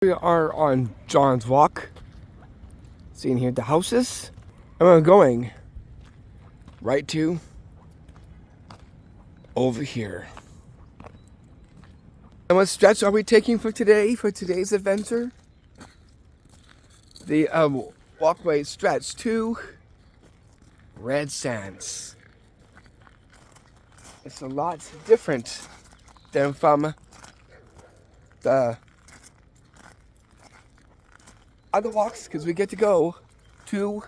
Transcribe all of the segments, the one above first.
We are on John's Walk, seeing here the houses, and we're going right to over here. And what stretch are we taking for today, for today's adventure? The walkway stretch to RedSands. It's a lot different than from the other walks because we get to go to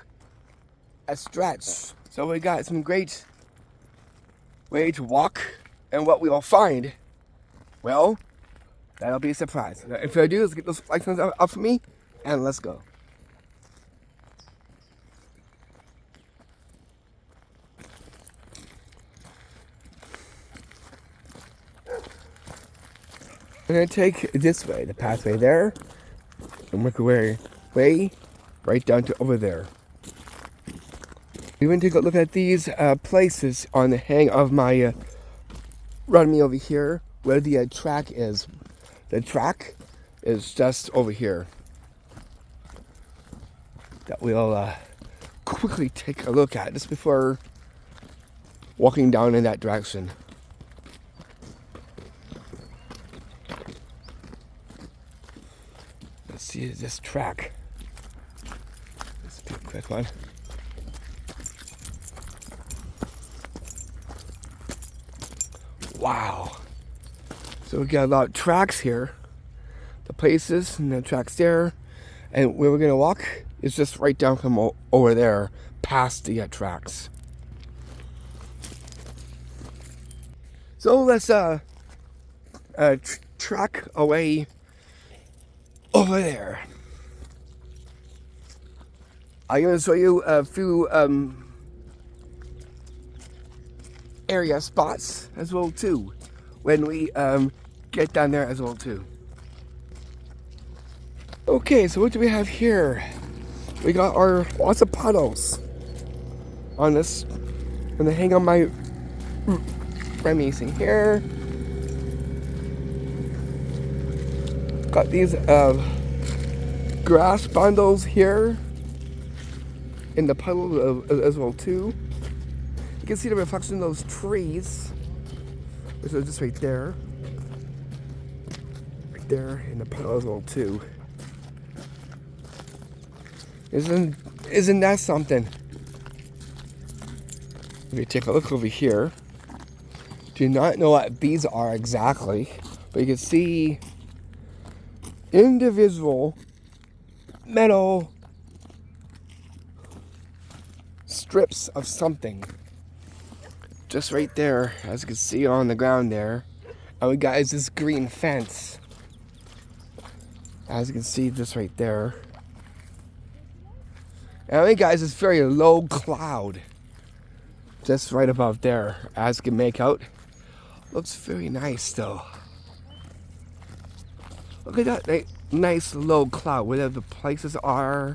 a stretch. So we got some great way to walk, and what we will find, well, that'll be a surprise. Now, if I do, let's get those lights up for me and let's go. I'm gonna take this way, the pathway there, and work our way right down to over there. We're going to take a look at these places on the hang of my run me over here where the track is. The track is just over here. That we'll quickly take a look at just before walking down in that direction. Let's see this track. Let's do a quick one. Wow. So we got a lot of tracks here. The places and the tracks there. And where we're going to walk is just right down from over there, past the tracks. So let's track away over there. I'm going to show you a few area spots as well too when we get down there as well too. Okay, so what do we have here? We got our lots of puddles on this, and they hang on my reminiscing here. Got these grass bundles here in the puddle as well too. You can see the reflection of those trees, which are just right there in the puddle as well too. Isn't that something? If you take a look over here, do not know what these are exactly, but you can see individual metal strips of something just right there, as you can see on the ground there. And we got this green fence, as you can see just right there. And we got this very low cloud just right above there, as you can make out. Looks very nice though. Look at that nice low cloud, where the places are,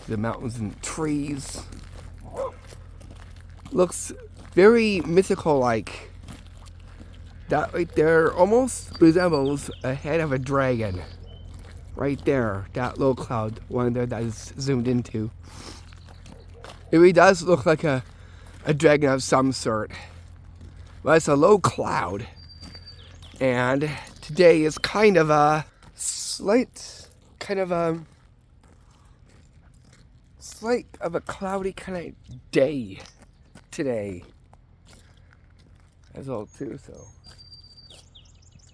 the mountains and trees. Looks very mythical like. That right there almost resembles a head of a dragon. Right there, that low cloud, one there that is zoomed into. It really does look like a dragon of some sort. But it's a low cloud. And today is kind of a slight of a cloudy kind of day today as well too. So,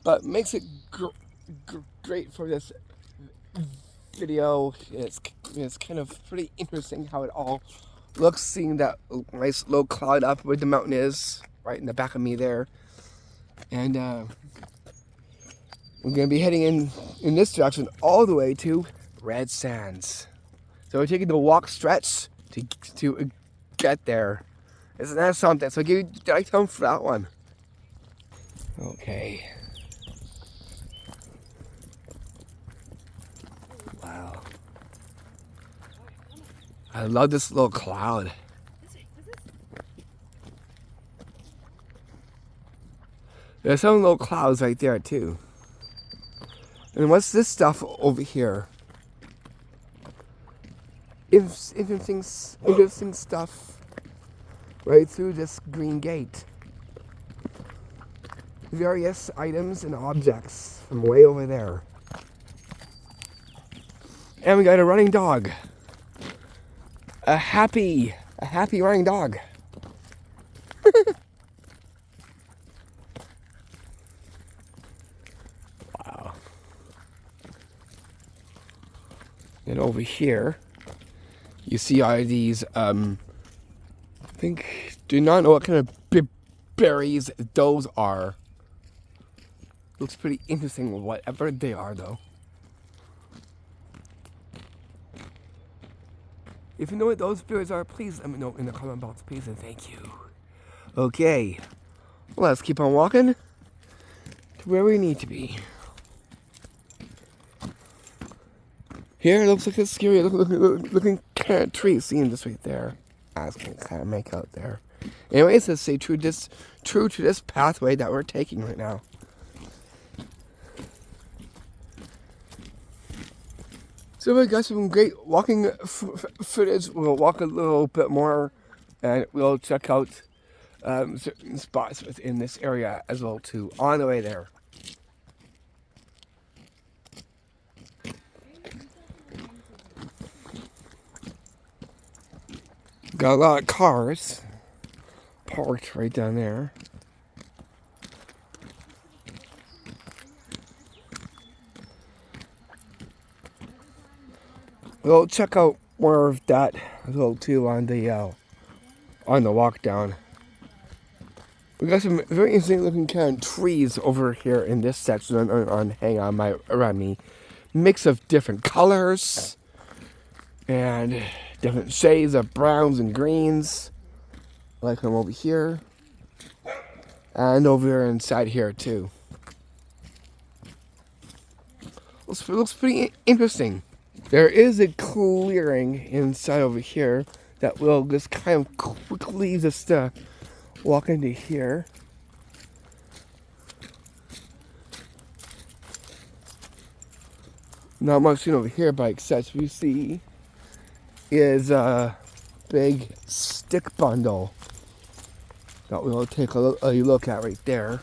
but makes it great for this video. It's kind of pretty interesting how it all looks, seeing that nice low cloud up where the mountain is, right in the back of me there. And we're going to be heading in this direction all the way to RedSands. So we're taking the walk stretch to get there. Isn't that something? So give you direct home for that one. Okay. Wow. I love this little cloud. There's some little clouds right there too. And what's this stuff over here? Interesting stuff right through this green gate. Various items and objects from way over there. And we got a running dog. A happy running dog. Wow. And over here, you see all these, do not know what kind of berries those are. Looks pretty interesting, whatever they are, though. If you know what those berries are, please let me know in the comment box, please, and thank you. Okay, let's keep on walking to where we need to be. Here it looks like a scary looking kind of tree. Seeing this right there, I can kind of make out there. Anyways, let's stay true to this pathway that we're taking right now. So we got some great walking footage. We'll walk a little bit more, and we'll check out certain spots within this area as well too. On the way there. Got a lot of cars parked right down there. We'll check out more of that as well too on the walk down. We got some very interesting looking kind of trees over here in this section around me. Mix of different colors and different shades of browns and greens. Like them over here. And over here inside here too. Looks pretty interesting. There is a clearing inside over here that will just kind of quickly just walk into here. Not much seen over here, but except we see is a big stick bundle that we'll take a look at right there.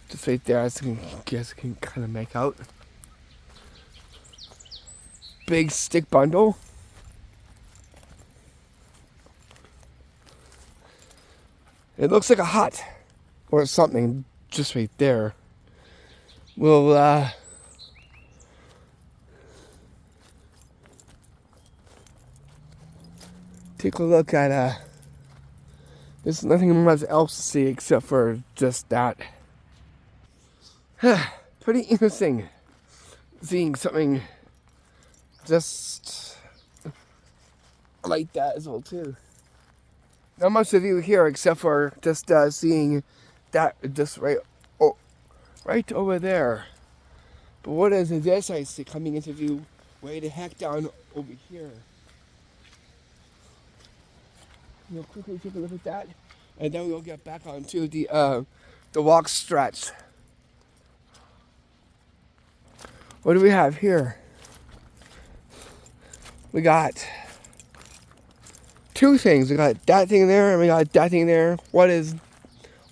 Just right there, as you can kind of make out. Big stick bundle. It looks like a hut or something just right there. We'll take a look at there's nothing much else to see except for just that. Pretty interesting seeing something just like that as well too. Not much to view here except for just seeing that just right over there. But what is this I see coming into view way the heck down over here? We'll quickly take a look at that, and then we'll get back onto the walk stretch. What do we have here? We got two things. We got that thing there, and we got that thing there. What is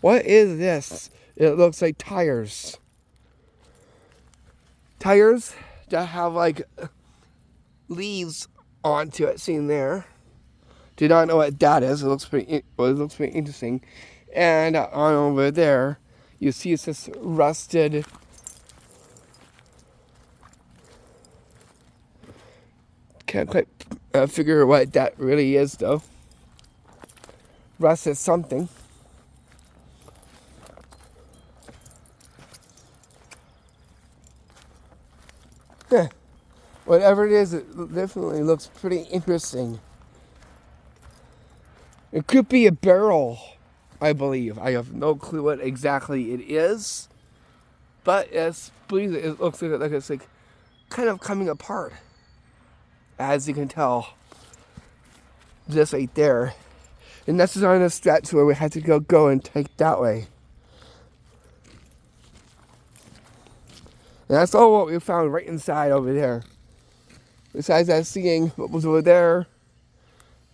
this? It looks like tires. Tires that have like leaves onto it. Seen there. Do not know what that is. It looks pretty interesting. And on over there, you see it's this rusted. Can't quite figure what that really is though. Rusted something. Whatever it is, it definitely looks pretty interesting. It could be a barrel, I believe. I have no clue what exactly it is, but it looks like it's like kind of coming apart, as you can tell. Just right there, and this is on a stretch where we had to go and take that way. And that's all what we found right inside over there. Besides that, seeing what was over there,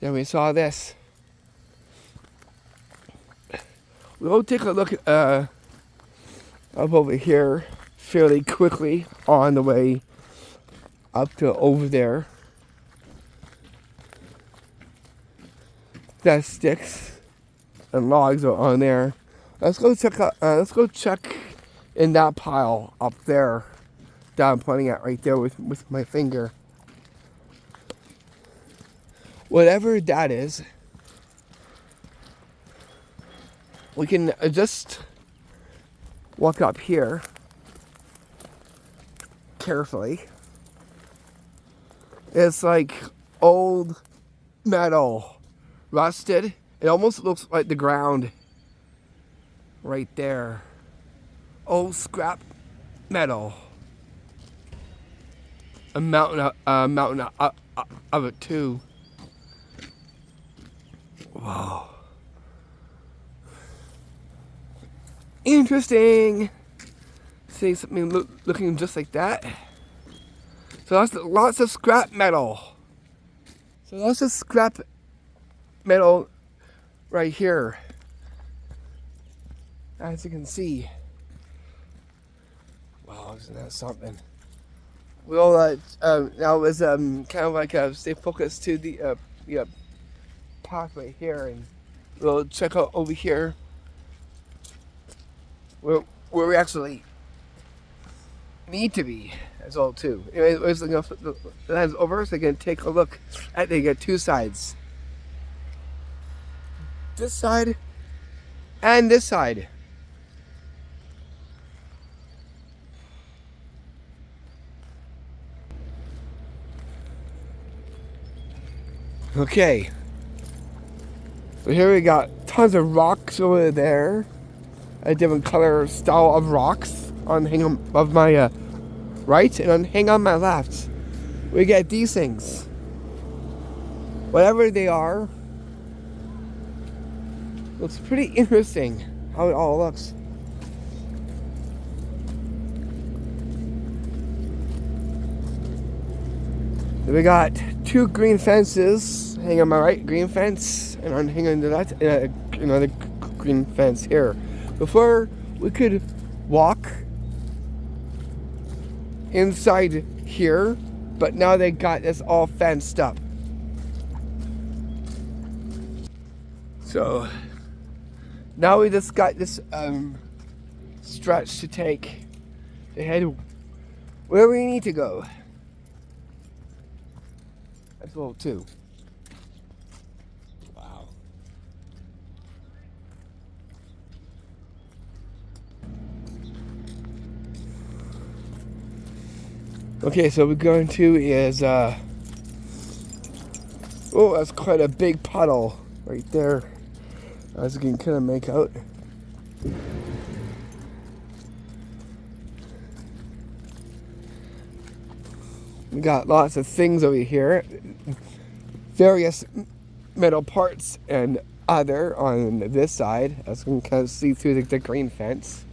then we saw this. We'll take a look up over here fairly quickly on the way up to over there. That sticks and logs are on there. Let's go check out. Let's go check in that pile up there that I'm pointing at right there with my finger. Whatever that is, we can just walk up here carefully. It's like old metal, rusted. It almost looks like the ground right there. Old scrap metal. A mountain of it too. Wow. Interesting. See something looking just like that. So that's lots of scrap metal. So lots of scrap metal right here. As you can see. Wow, isn't that something? We'll now was kind of like stay focused to the pathway here, and we'll check out over here where we actually need to be as well too. Anyway, we're gonna flip the lens over so I can take a look at. They got two sides. This side and this side. Okay, so here we got tons of rocks over there, a different color style of rocks on hang of my right, and on hang on my left. We get these things, whatever they are. Looks pretty interesting how it all looks. We got two green fences. Hang on my right, green fence, and on hang on the left, another green fence here. Before we could walk inside here, but now they got this all fenced up. So now we just got this stretch to take to head where we need to go. That's well too. Wow. Okay, so we're going to is oh, that's quite a big puddle right there, as you can kind of make out. We got lots of things over here, various metal parts and other on this side, as you can kind of see through the green fence.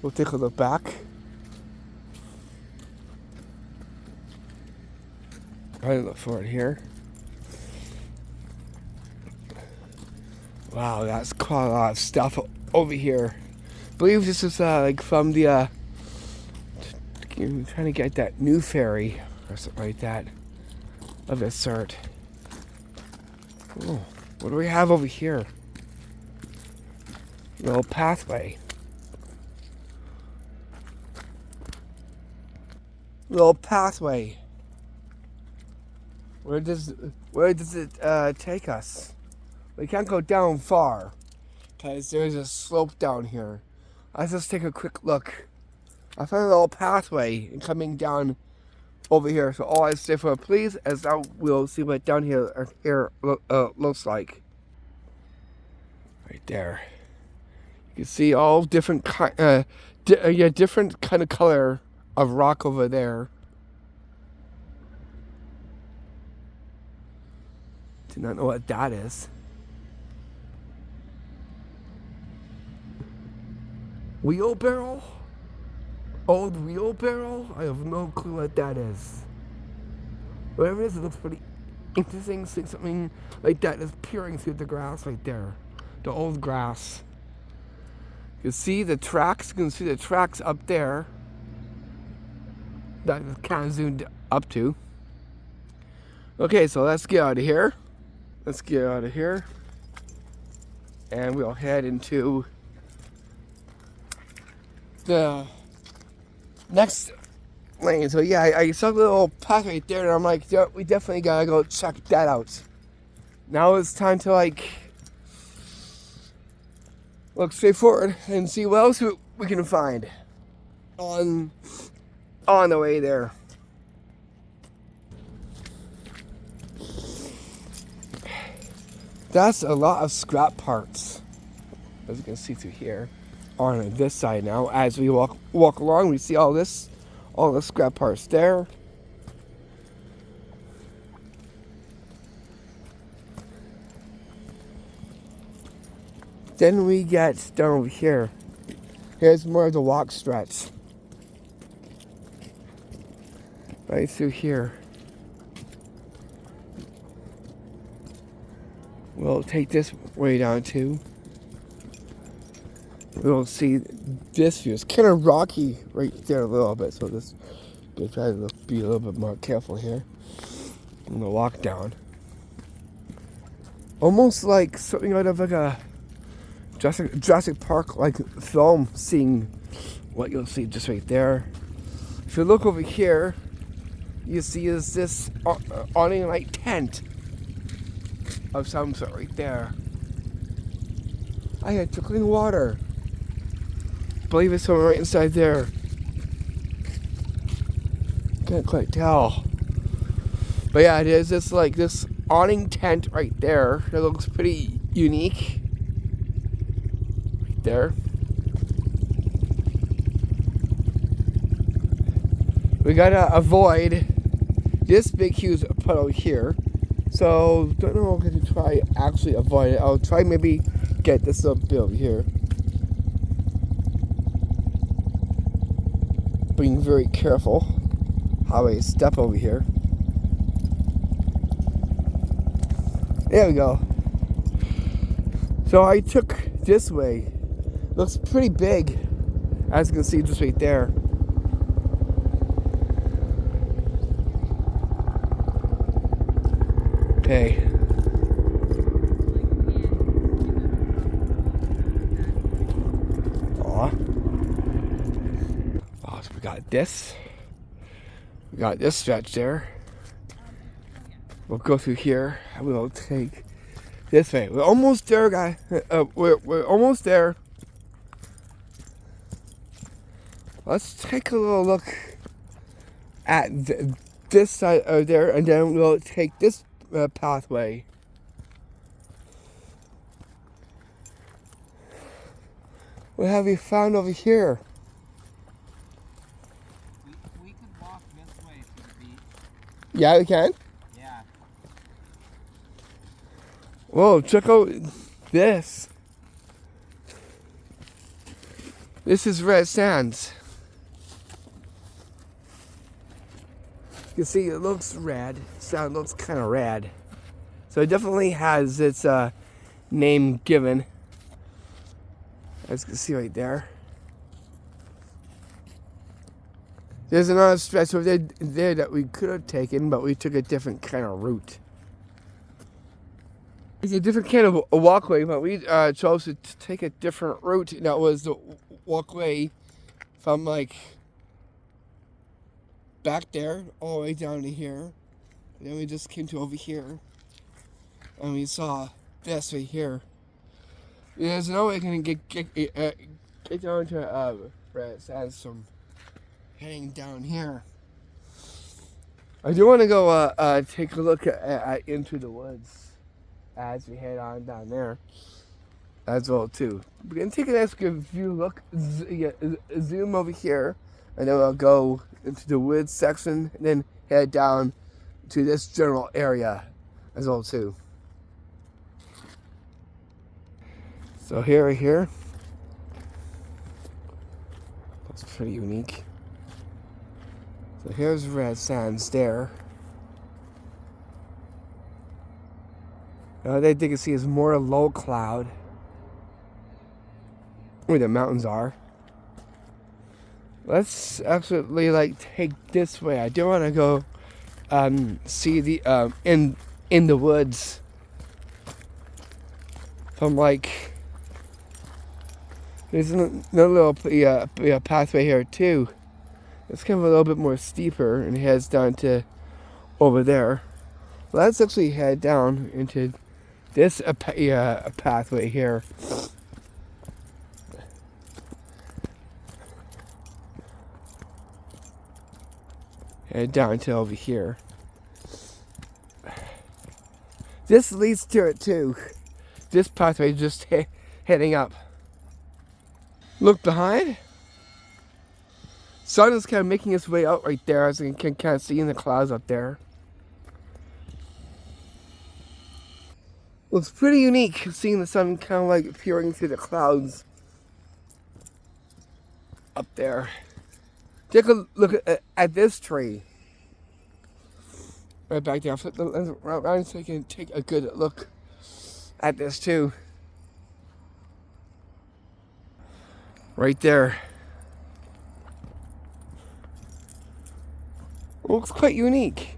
We'll take a look back. I look for it here. Wow, that's quite a lot of stuff over here. I believe this is like from the trying to get that new ferry or something like that of a sort. Oh, what do we have over here? A little pathway. Little pathway. Where does it take us? We can't go down far because there's a slope down here. Let's just take a quick look. I found a little pathway coming down over here. So all I say for please is now we'll see what down here looks like. Right there. You can see all different different kind of color of rock over there. Do not know what that is. wheelbarrow? Old wheelbarrow? I have no clue what that is. Whatever it is, it looks pretty interesting. Seeing something like that is peering through the grass right there. The old grass. You can see the tracks. You can see the tracks up there. That is kind of zoomed up to. Okay, so let's get out of here. Let's get out of here. And we'll head into the next lane. So yeah, I saw the little path right there, and I'm like, yeah, we definitely gotta go check that out. Now it's time to like look straight forward and see what else we can find on the way there. That's a lot of scrap parts, as you can see through here. On this side now, as we walk along, we see all the scrap parts there. Then we get down over here. Here's more of the walk stretch. Right through here. We'll take this way down too. We'll see this view. It's kind of rocky right there a little bit, so this we'll try to be a little bit more careful here. I'm gonna walk down. Almost like something out of like a Jurassic Park like film, seeing what you'll see just right there. If you look over here, you see is this awning like tent of some sort right there. I had trickling water. I believe it's somewhere right inside there. Can't quite tell. But yeah, it is this like this awning tent right there. It looks pretty unique. Right there. We gotta avoid this big huge puddle here. So don't know if I can try actually avoid it. I'll try maybe get this little bit over here. Being very careful how I step over here. There we go. So I took this way. Looks pretty big, as you can see just right there. Okay. Aw. Oh, so we got this. We got this stretch there. We'll go through here. And we'll take this way. We're almost there, guys. We're almost there. Let's take a little look at this side over there, and then we'll take this pathway. What have you found over here? We could walk this way to the beach. Yeah, we can? Yeah. Whoa, check out this. This is RedSands. You can see it looks rad. Sound looks kind of rad. So it definitely has its name given. As you can see right there. There's another stretch over there that we could have taken, but we took a different kind of route. It's a different kind of a walkway, but we chose to take a different route. And that was the walkway from like back there all the way down to here. And then we just came to over here. And we saw this right here. There's no way I can get down to RedSands from heading down here. I do want to go take a look at into the woods as we head on down there as well too. We're gonna take a nice good view look, zoom over here, and then we'll go into the woods section and then head down to this general area as well too. So here, pretty unique. So here's RedSands there. They can see is more low cloud where the mountains are. Let's absolutely like take this way. I do want to go see the in the woods from like there's another little pathway here too. It's kind of a little bit more steeper and heads down to over there. Let's actually head down into this pathway here. Head down to over here. This leads to it too. This pathway is just heading up. Look behind. Sun is kind of making its way out right there, as you can kind of see in the clouds up there. Looks pretty unique seeing the sun kind of like peering through the clouds up there. Take a look at this tree. Right back there. I'll flip the lens around so you can take a good look at this too. Right there. Looks quite unique.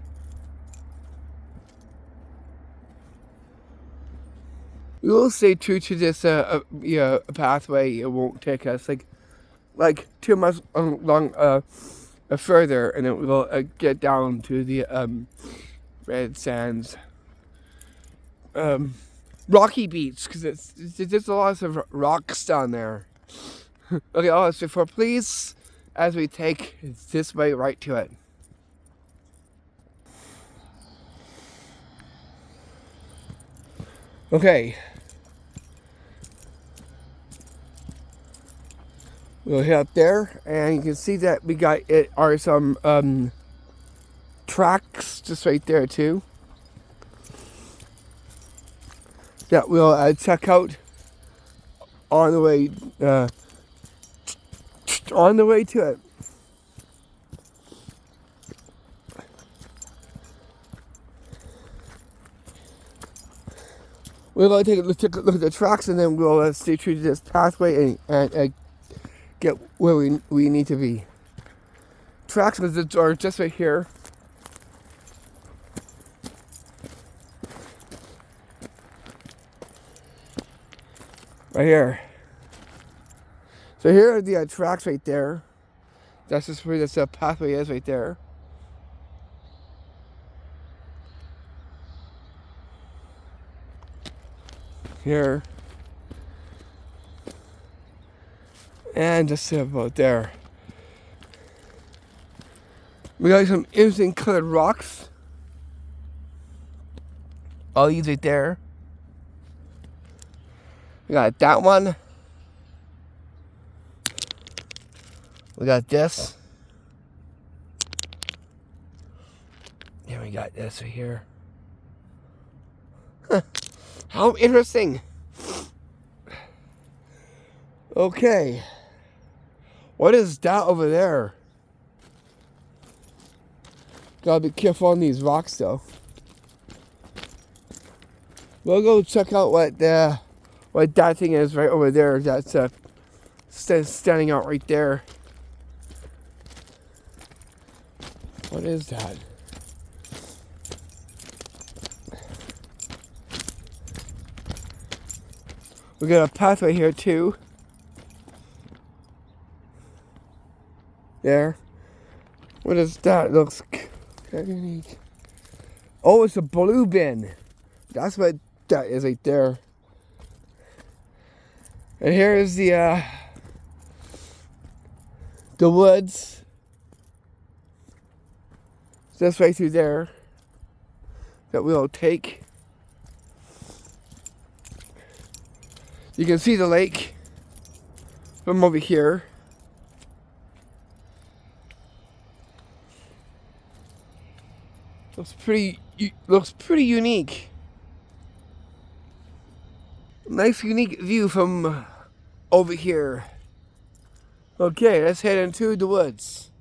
We will stay true to this pathway. It won't take us like 2 months long further, and then we'll get down to the RedSands rocky beach, because there's a lot of rocks down there. Okay, all that's before, please, as we take this way right to it. Okay. We'll head up there, and you can see that we got some tracks just right there too that we'll check out on the way to it. We're going to take a look at the tracks, and then we'll stay true to this pathway and get where we need to be. Tracks are just right here. Right here. So here are the tracks right there. That's just where this pathway is right there. Here. And just about there. We got some interesting colored rocks. All these right there. We got that one. We got this. And we got this right here. Huh. How interesting. Okay. What is that over there? Gotta be careful on these rocks though. We'll go check out what that thing is right over there. That's standing out right there. What is that? We got a pathway here too. There. What is that? It looks kind of unique. Oh, it's a blue bin. That's what that is right there. And here is the woods. Just right through there. That we'll take. You can see the lake from over here. Looks pretty unique. Nice unique view from over here. Okay, let's head into the woods.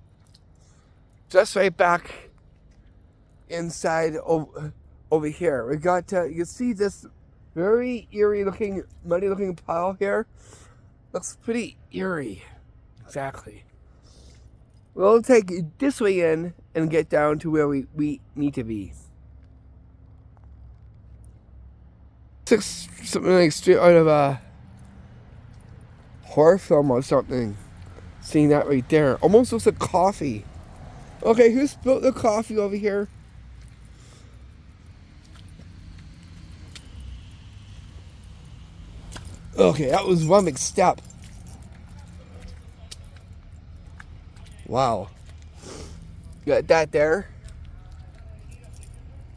Just right back inside over here. We got, you can see this very eerie looking, muddy looking pile here. Looks pretty eerie. Exactly. We'll take this way in and get down to where we need to be. Something like straight out of a horror film or something. Seeing that right there. Almost looks like coffee. Okay, who spilled the coffee over here? Okay, that was one big step. Wow. Got that there.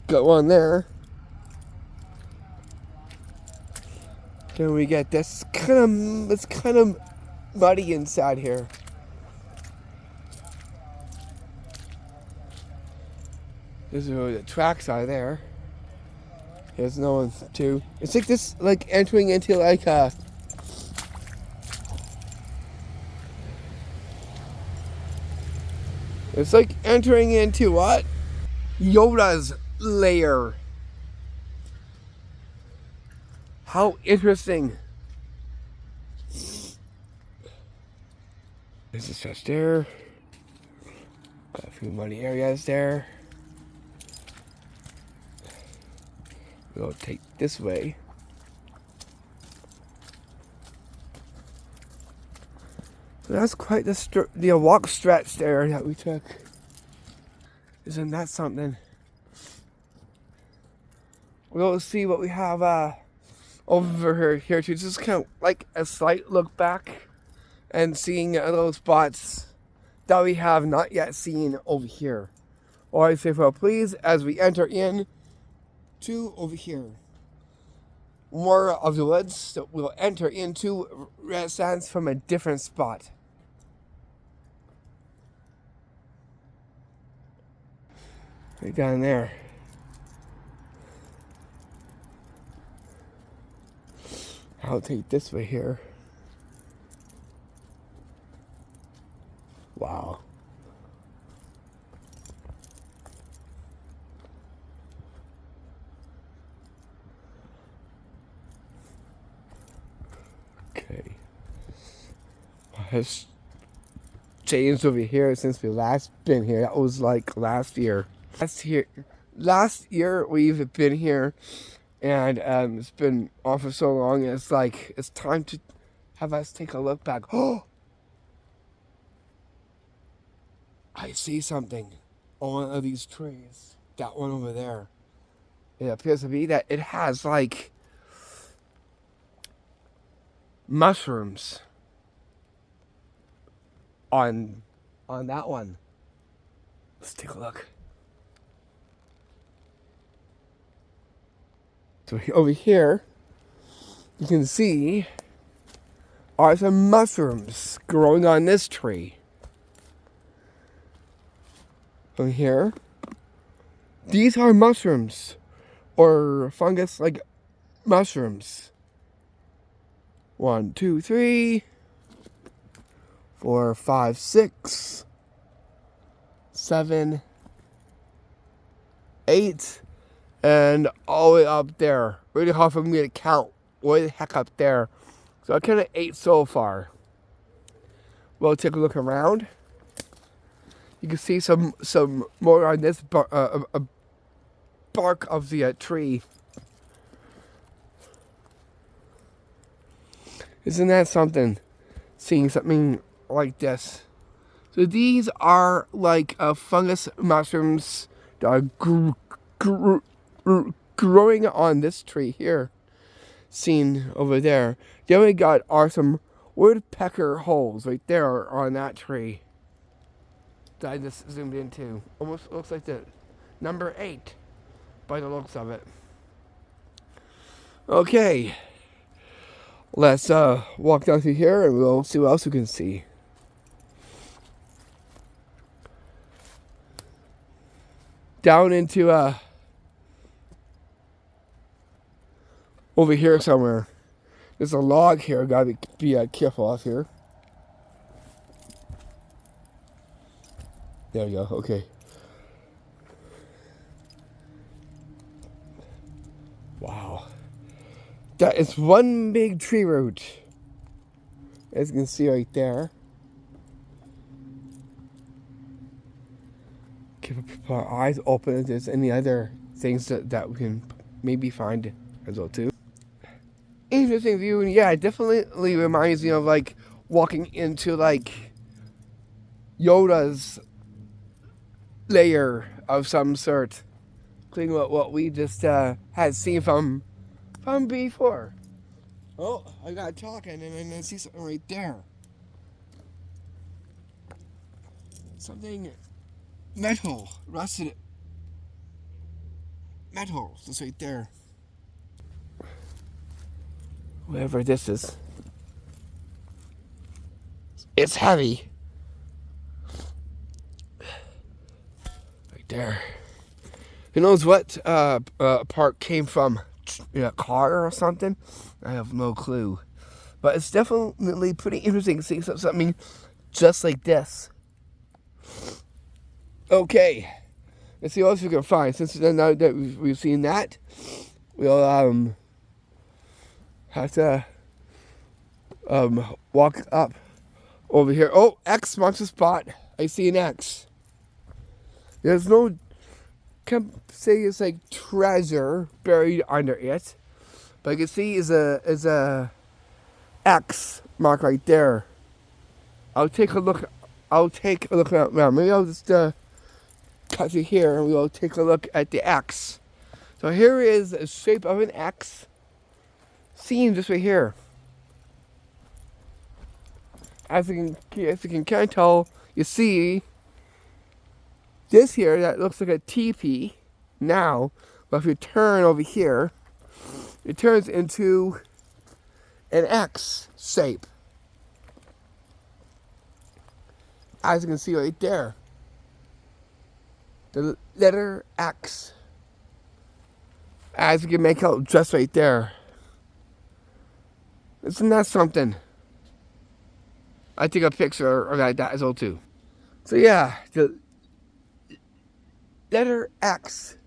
Got one there. Then we get this. It's kind of muddy inside here. This is where the tracks are there. There's no one too. It's like this, like entering into like a. It's like entering into what? Yoda's lair. How interesting. This is just there. Got a few muddy areas there. We'll take this way. So that's quite the walk stretch there that we took. Isn't that something? We'll see what we have over here too. Just kind of like a slight look back and seeing little spots that we have not yet seen over here. Or I say, well, please, as we enter in to over here. More of the woods that we'll enter into RedSands from a different spot. Right down there. I'll take this way here. Wow. Okay. Has changed over here since we last been here. That was like last year. Last year we've been here, and it's been on for so long. It's like it's time to have us take a look back. Oh, I see something on one of these trees. That one over there. It appears to be that it has like mushrooms on that one. Let's take a look. So over here, you can see are some mushrooms growing on this tree. Over here, these are mushrooms or fungus like mushrooms. 1, 2, 3, 4, 5, 6, 7, 8, and all the way up there. Really hard for me to count way the heck up there. So I kind of 8 so far. We'll take a look around. You can see some more on this bark of the tree. Isn't that something? Seeing something like this. So these are like fungus mushrooms that are growing on this tree here. Seen over there. The other we got are some woodpecker holes right there on that tree that I just zoomed into. Almost looks like the number 8 by the looks of it. Okay. Let's walk down through here and we'll see what else we can see. Down into over here somewhere. There's a log here. Gotta be careful off here. There we go. Okay. Wow. That is one big tree root. As you can see right there. Keep our eyes open if there's any other things that we can maybe find as well too. Interesting view, and yeah, it definitely reminds me of like walking into like Yoda's layer of some sort. Including what we just had seen from before. Oh, I got talking and I see something right there. Something metal, rusted metal, just right there. Whatever this is. It's heavy. Right there. Who knows what part came from? A car or something? I have no clue. But it's definitely pretty interesting seeing something just like this. Okay. Let's see what else we can find. Since now that we've seen that, we'll have to walk up over here. Oh, X marks the spot. I see an X. There's no, can't say it's like treasure buried under it, but I can see is a X mark right there. I'll take a look. I'll take a look around. Maybe I'll just cut through here and we'll take a look at the X. So here is the shape of an X. Seen just right here. As you can kind of tell, you see this here that looks like a TP now, but if you turn over here, it turns into an X shape. As you can see right there, the letter X. As you can make out just right there. Isn't that something? I take a picture of that as well too. So yeah, the letter X,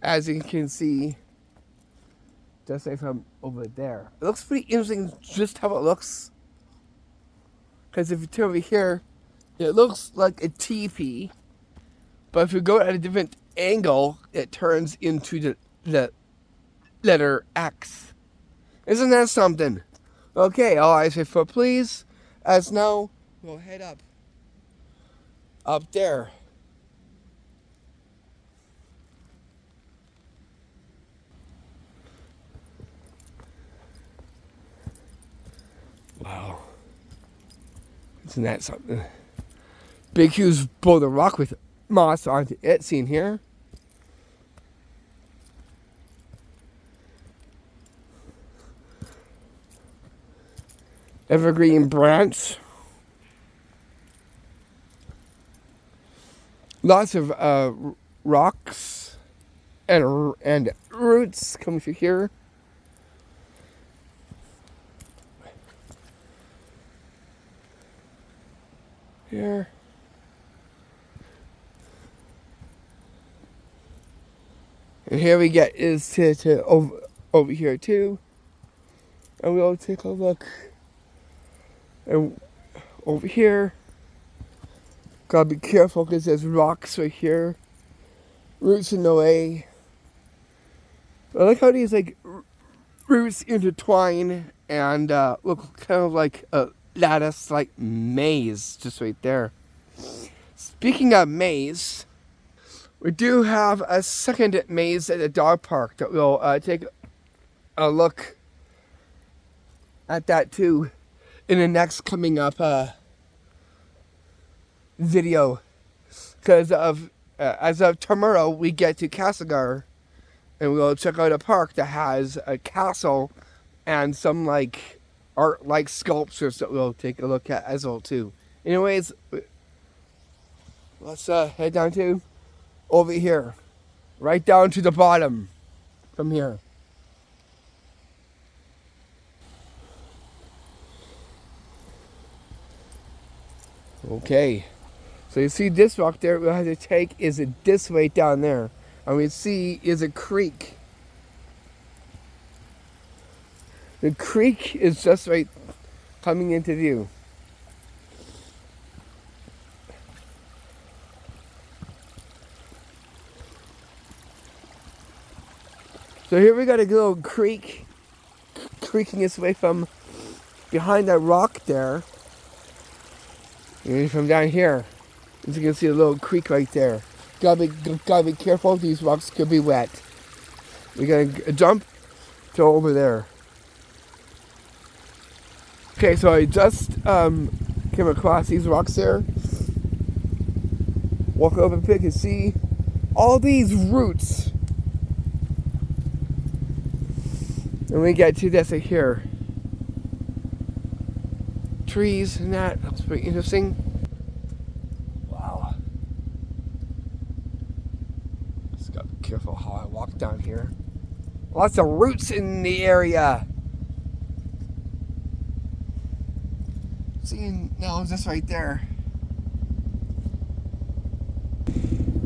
as you can see, just like from over there. It looks pretty interesting just how it looks. Because if you turn over here, it looks like a TP. But if you go at a different angle, it turns into the letter X. Isn't that something? Okay, all I say for please. As now, we'll head up there. Wow. Isn't that something? Big huge boulder rock with moss on it seen here. Evergreen branch. Lots of rocks and roots coming through here. Here. And here we get is to over here too. And we'll take a look. And over here, gotta be careful because there's rocks right here. Roots in the way. I like how these like roots intertwine and look kind of like a lattice like maze just right there. Speaking of maze, we do have a second maze at the dog park that we'll take a look at that too in the next coming up video. Because of as of tomorrow we get to Castlegar and we'll check out a park that has a castle and some like art like sculptures that we'll take a look at as well too. Anyways, let's head down to over here, right down to the bottom from here. Okay. So you see this rock there, we have to take is it this way down there. And we see is a creek. The creek is just right coming into view. So here we got a little creek creaking its way from behind that rock there. And from down here. As you can see a little creek right there. Gotta be careful, these rocks could be wet. We gotta jump to over there. Okay, so I just came across these rocks there. Walk over and pick and see all these roots. And we get to this right here. Trees and that looks pretty interesting. Wow. Just gotta be careful how I walk down here. Lots of roots in the area. See, now is this right there.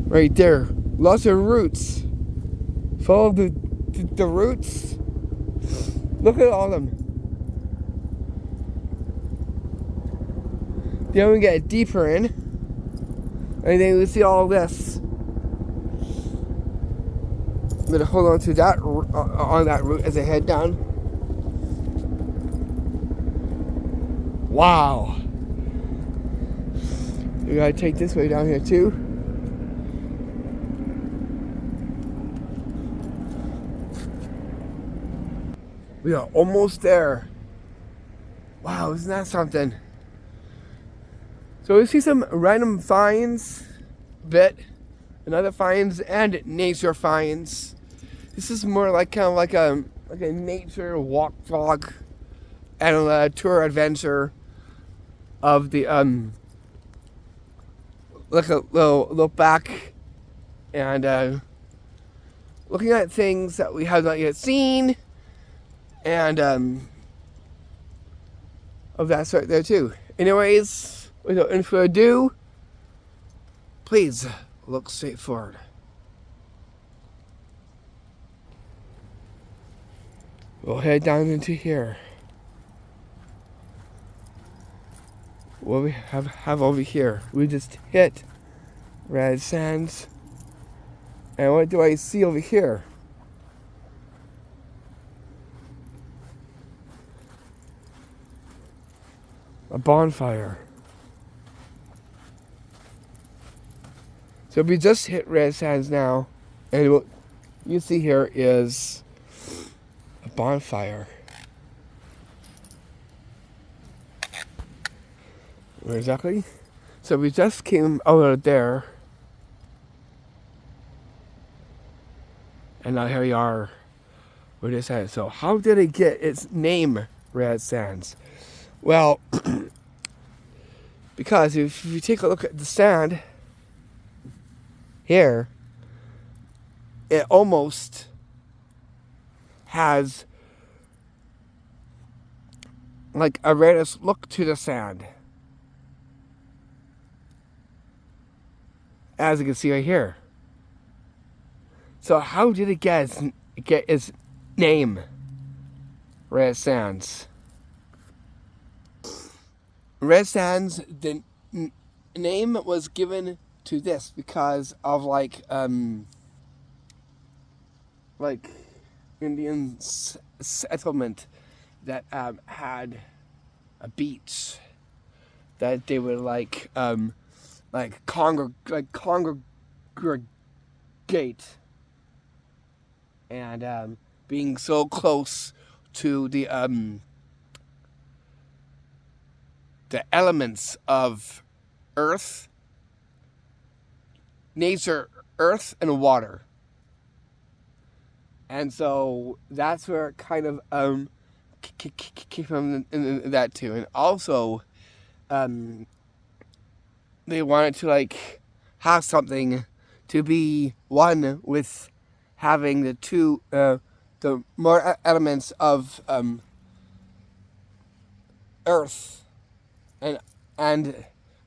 Right there. Lots of roots. Follow the roots. Look at all of them. Then we get deeper in. And then we see all this. I'm gonna hold on to that on that route as I head down. Wow. We gotta take this way down here too. We are almost there. Wow, isn't that something? So we see some random finds, and other finds, and nature finds. This is more like kind of like a nature walk vlog and a tour adventure of the like a little look back and looking at things that we have not yet seen and of that sort there too. Anyways, without any further ado, please look straight forward. We'll head down into here. What we have over here, we just hit RedSands. And what do I see over here? A bonfire. So we just hit RedSands now, and what you see here is a bonfire. Where exactly? So we just came out of there, and now here we are. Where this at? So how did it get its name, RedSands? Well, because if you take a look at the sand here, it almost has like a reddish look to the sand. As you can see right here. So how did it get its name, RedSands? RedSands, the name was given to this because of like Indian settlement that had a beach that they would congregate, and being so close to the elements of earth, nature, earth, and water. And so that's where it kind of came from in that too. And also, they wanted to have something to be one with having the two, the more elements of earth and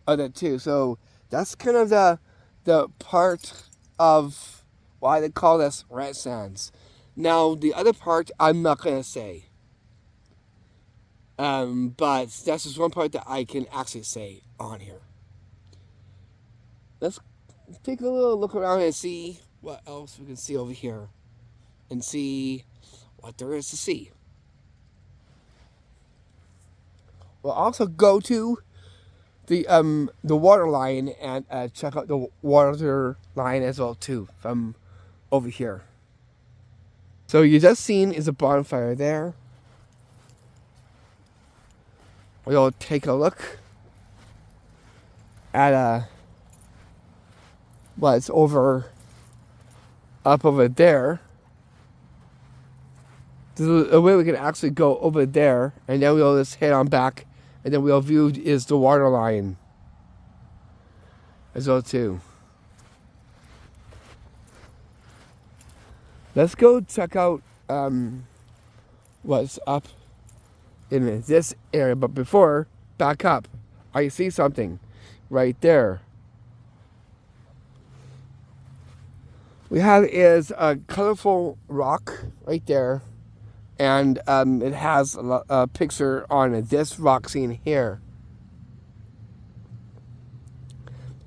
of that too. So that's kind of the part of why they call this RedSands. Now the other part I'm not gonna say. But that's just one part that I can actually say on here. Let's take a little look around and see what else we can see over here. And see what there is to see. We'll also go to the water line and check out the water line as well too from over here. So you just seen is a bonfire there. We'll take a look at what's up over there. There's a way we can actually go over there, and then we'll just head on back, and then we'll view is the water line as well too. Let's go check out what's up in this area, but before, back up. I see something right there. We have is a colorful rock right there. And it has a picture on this rock scene here,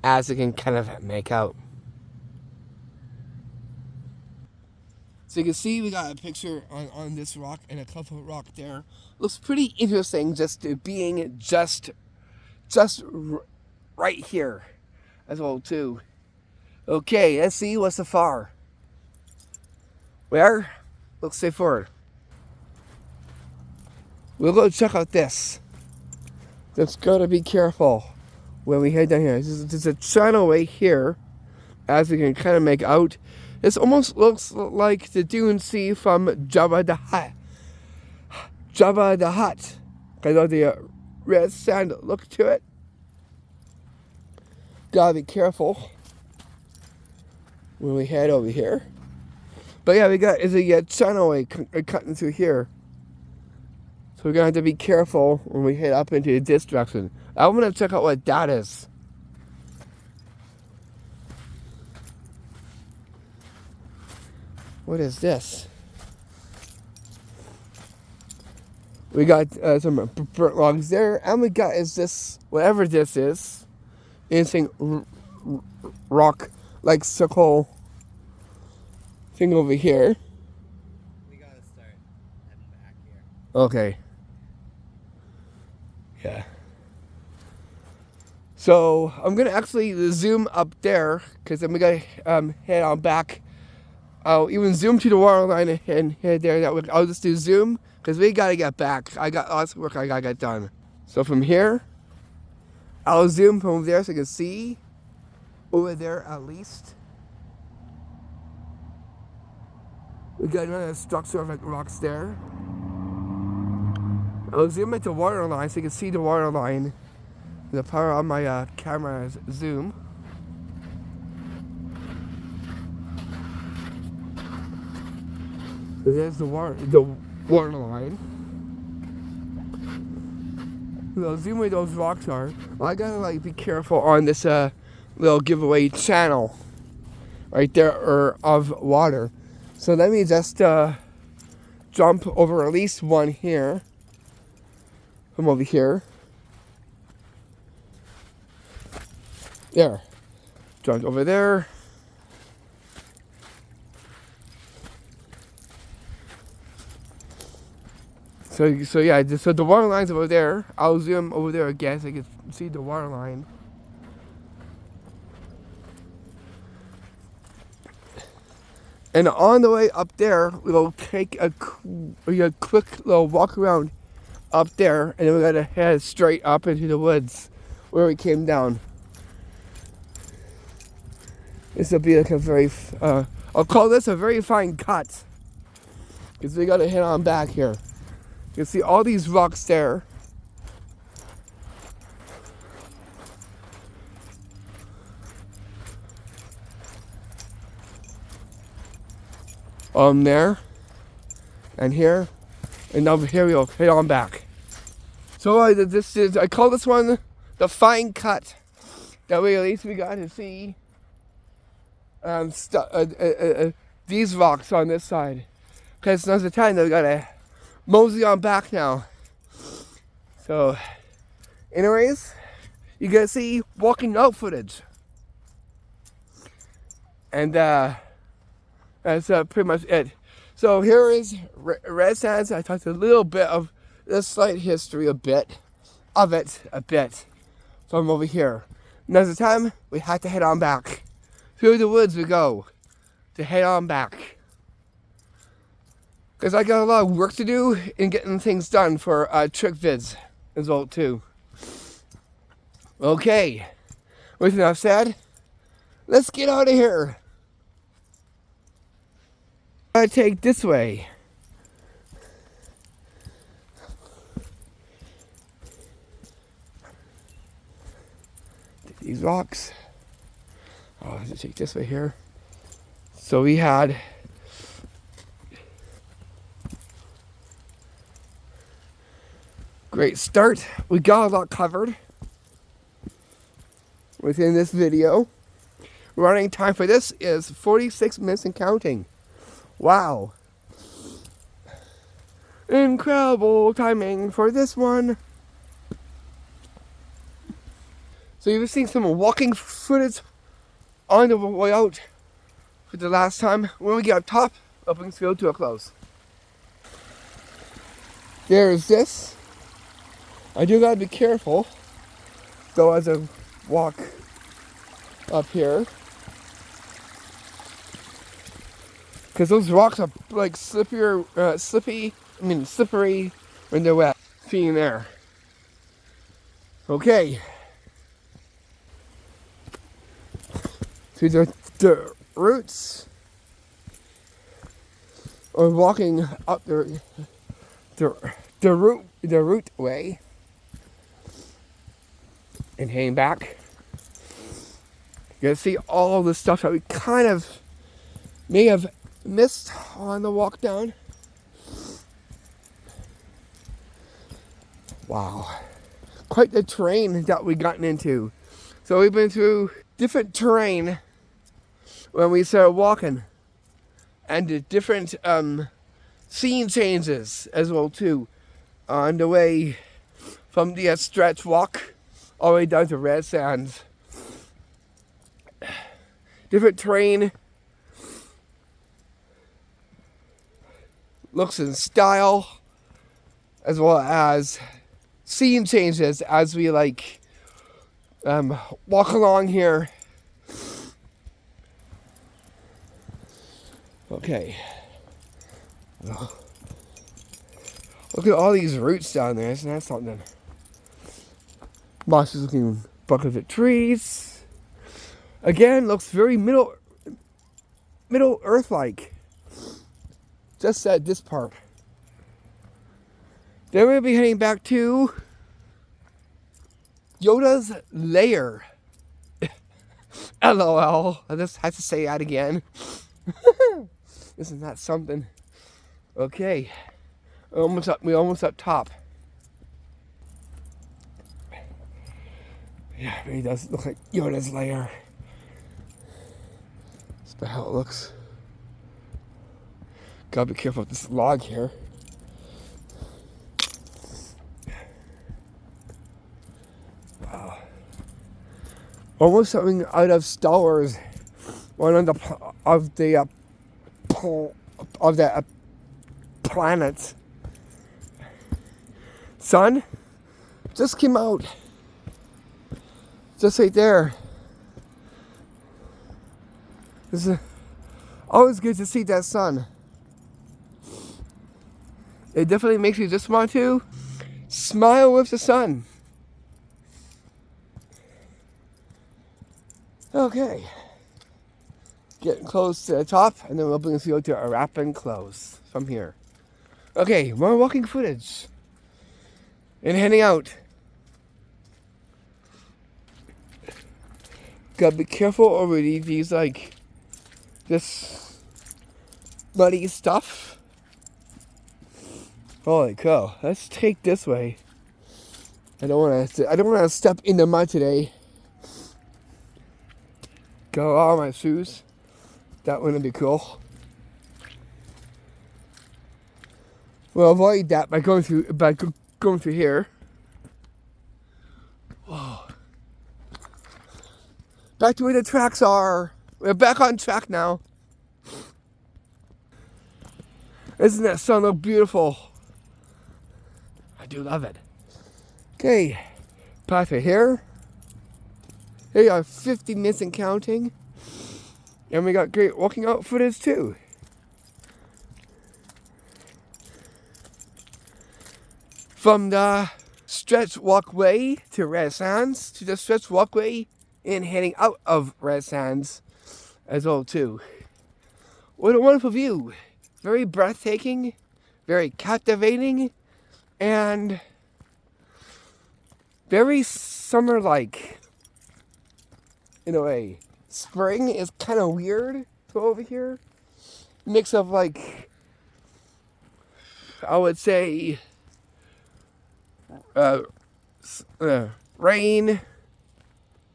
as you can kind of make out. So you can see we got a picture on this rock and a colorful rock there. Looks pretty interesting, just being just right here as well too. Okay, let's see what's so far. Where? Let's stay forward. We'll go check out this. Just gotta be careful when we head down here. There's a channel right here, as we can kind of make out. This almost looks like the Dune Sea from Jabba the Hutt. Jabba the Hutt. I know the red sand look to it. Gotta be careful when we head over here. But yeah, we got is a channel way cutting through here. So we're going to have to be careful when we head up into this direction. I'm going to check out what that is. What is this? We got some burnt logs there. And we got is this, whatever this is, anything rock like circle thing over here. We got to start heading back here. Okay. Yeah. So I'm gonna actually zoom up there because then we gotta head on back. I'll even zoom to the water line and head there. That way, I'll just do zoom because we gotta get back. I got lots of work I gotta get done. So from here, I'll zoom from over there so you can see over there at least. We got another structure of like rocks there. I'll zoom into the water line so you can see the water line. The power on my camera is zoom. So there's the water line. So I'll zoom where those rocks are. Well, I gotta be careful on this little giveaway channel right there of water. So let me just jump over at least one here. From over here. There. Jumped over there. So yeah, so the water line's over there. I'll zoom over there again so you can see the water line. And on the way up there, we'll take a quick little walk around up there, and then we gotta head straight up into the woods where we came down. This will be like a very, I'll call this a very fine cut, because we gotta head on back here. You can see all these rocks there. There, and here. And over here we'll head on back. So I call this one the fine cut That way at least we got to see these rocks on this side. Because now's the time that we gotta mosey on back now. So, anyways, you gotta see walking out footage. And that's pretty much it. So here is RedSands. I talked a little bit of the slight history, a bit from over here. Now's the time we had to head on back. Through the woods we go to head on back. Because I got a lot of work to do in getting things done for trick vids as well too. Okay, with enough said, let's get out of here. I take this way. These rocks. Oh, let's take this way here. So we had great start. We got a lot covered within this video. Running time for this is 46 minutes and counting. Wow. Incredible timing for this one. So you've seen some walking footage on the way out for the last time. When we get up top, I'll bring this video to a close. There's this. I do gotta be careful though as I walk up here, because those rocks are like slippery when they're wet. Seeing there. Okay. See the roots or walking up the root way and heading back. You can see all the stuff that we kind of may have missed on the walk down. Wow, quite the terrain that we gotten into. So we've been through different terrain when we started walking, and the different scene changes as well too on the way from the stretch walk all the way down to RedSands. Different terrain, looks and style, as well as scene changes as we walk along here. Okay. Look at all these roots down there. Isn't that something? Mossy looking bucket trees. Again, looks very middle earth-like. Just at this part. Then we'll be heading back to Yoda's lair. LOL. I just had to say that again. Isn't that something? Okay. We're almost up top. Yeah, it really does look like Yoda's lair. That's about how it looks. Gotta be careful with this log here. Wow. Almost something out of Star Wars. One of the planet. Sun just came out. Just right there. This is always good to see that sun. It definitely makes you just want to smile with the sun. Okay. Getting close to the top, and then we'll bring this video to a wrap and close from here. Okay, more walking footage. And heading out. Gotta be careful over these this muddy stuff. Holy cow! Let's take this way. I don't want to step in the mud today. Got a lot of my shoes. That wouldn't be cool. We'll avoid that by going through here. Whoa. Back to where the tracks are. We're back on track now. Isn't that sun look beautiful? I do love it. Okay, path right here. Here you are, 50 minutes and counting. And we got great walking out footage too. From the stretch walkway to RedSands to the stretch walkway and heading out of RedSands as well too. What a wonderful view. Very breathtaking, very captivating, and very summer-like in a way. Spring is kind of weird to over here. Mix of like, I would say, rain,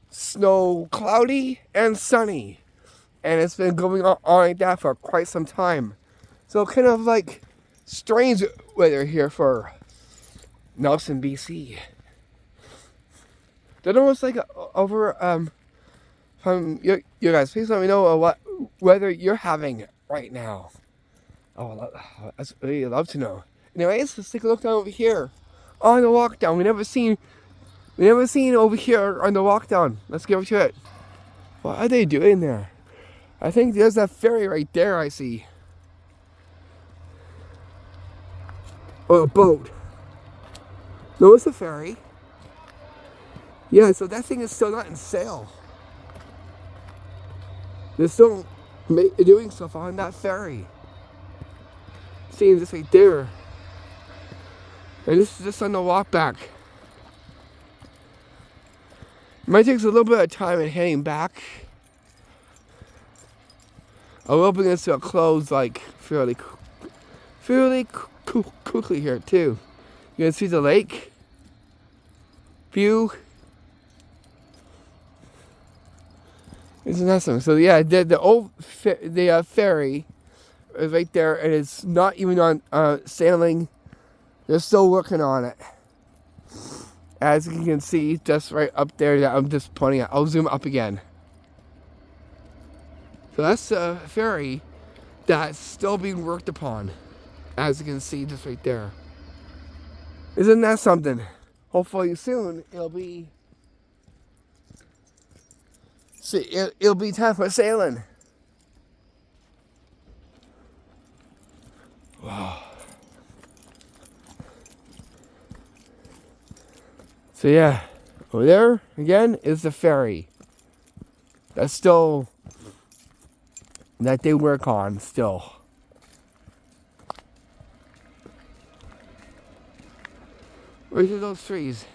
snow, cloudy, and sunny. And it's been going on like that for quite some time. So kind of like strange weather here for NelsonBC. They're almost like over from you guys. Please let me know what weather you're having right now. Oh, I'd really love to know. Anyways, let's take a look down over here on the walk down. We never seen over here on the walk down. Let's get to it. What are they doing there? I think there's that ferry right there. I see. Or a boat. No, it's a ferry. Yeah, so that thing is still not in sail. They're still doing stuff on that ferry. Seeing this right there. And this is just on the walk back. It might take us a little bit of time in heading back. I will bring this to a close like fairly quickly here too. You can see the lake view. Isn't that something? So yeah, the old ferry is right there, and it's not even on sailing. They're still working on it. As you can see, just right up there that I'm just pointing at. I'll zoom up again. So that's a ferry that's still being worked upon. As you can see, just right there. Isn't that something? Hopefully soon it'll be time for sailing. Wow. So yeah, over there again is the ferry. That's still that they work on still. Where's those trees?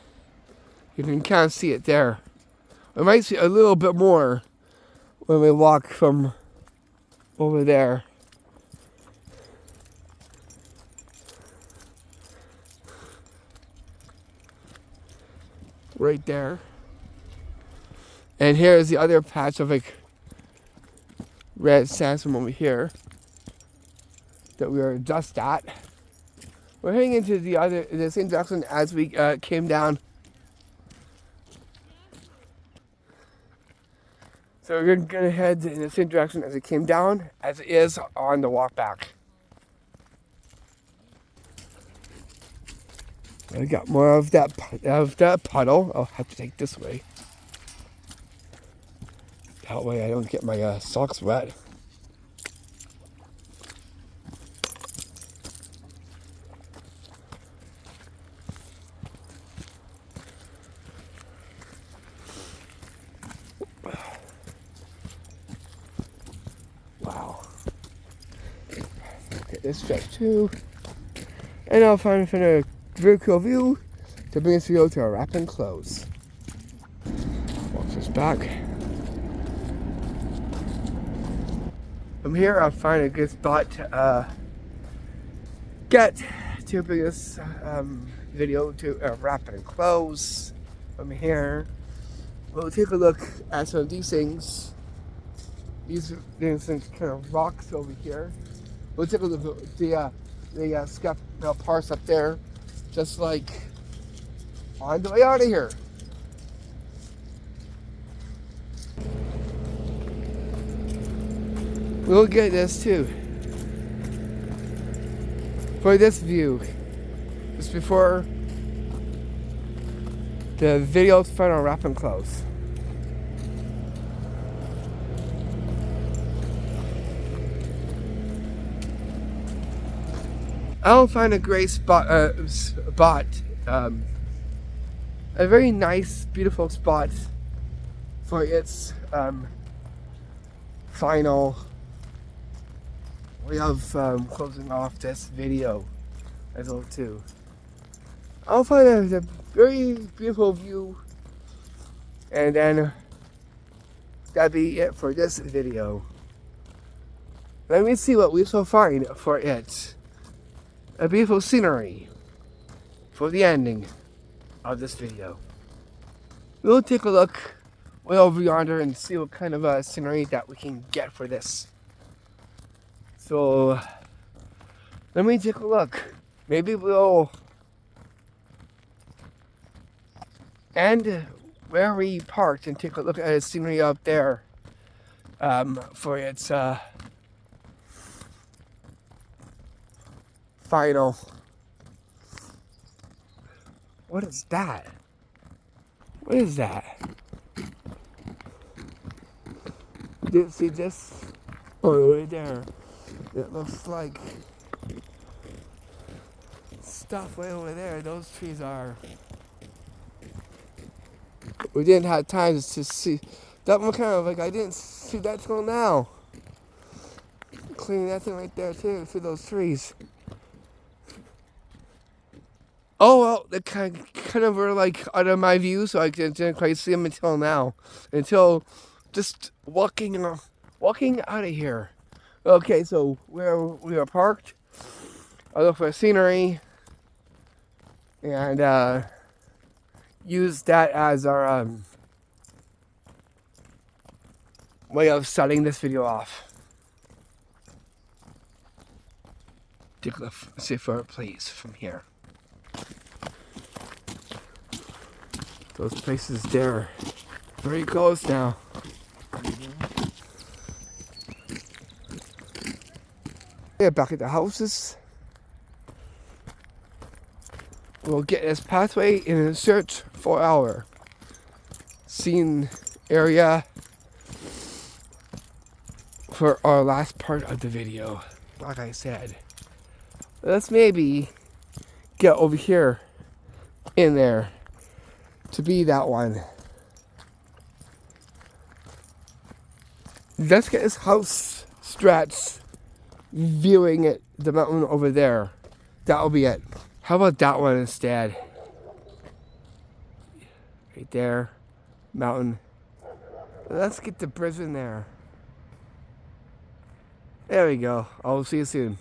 You can kind of see it there. We might see a little bit more when we walk from over there. Right there. And here's the other patch of like red sands from over here that we were just at. We're heading into the same direction as we came down. So we're gonna head in the same direction as it came down, as it is on the walk back. I got more of that puddle. I'll have to take this way. That way I don't get my socks wet. Wow. Okay, this stretch too. And I'll find a very cool view to bring this video to a wrap and close. Walk this back. From here, I'll find a good spot to get to bring this video to a wrap and close. From here, we'll take a look at some of these things there's some kind of rocks over here. We'll take a look at the scuff parts up there, just like on the way out of here. We'll get this too. For this view, just before the video's final wrap and close. I'll find a great spot, a very nice, beautiful spot for its final way of closing off this video as well too. I'll find a very beautiful view, and then that'll be it for this video. Let me see what we shall find for it. A beautiful scenery for the ending of this video. We'll take a look way over yonder and see what kind of scenery that we can get for this. So let me take a look. Maybe we'll end where we parked and take a look at the scenery up there for its final. What is that? What is that? Did you see this? Oh, right there. It looks like stuff way over there. Those trees are. We didn't have time to see. That one kind of like I didn't see that till now. Cleaning that thing right there too. See those trees. Oh well, they kind of were like out of my view, so I didn't quite see them until now. Until just walking out of here. Okay, so where we are parked, I look for scenery and use that as our way of starting this video off. Take a see for please from here. Those places there, very close now. Yeah, back at the houses. We'll get this pathway in a search for our scene area for our last part of the video. Like I said, let's maybe get over here in there to be that one. Let's get this house stretched, viewing it, the mountain over there. That'll be it. How about that one instead? Right there, mountain. Let's get the bridge in there. There we go. I'll see you soon.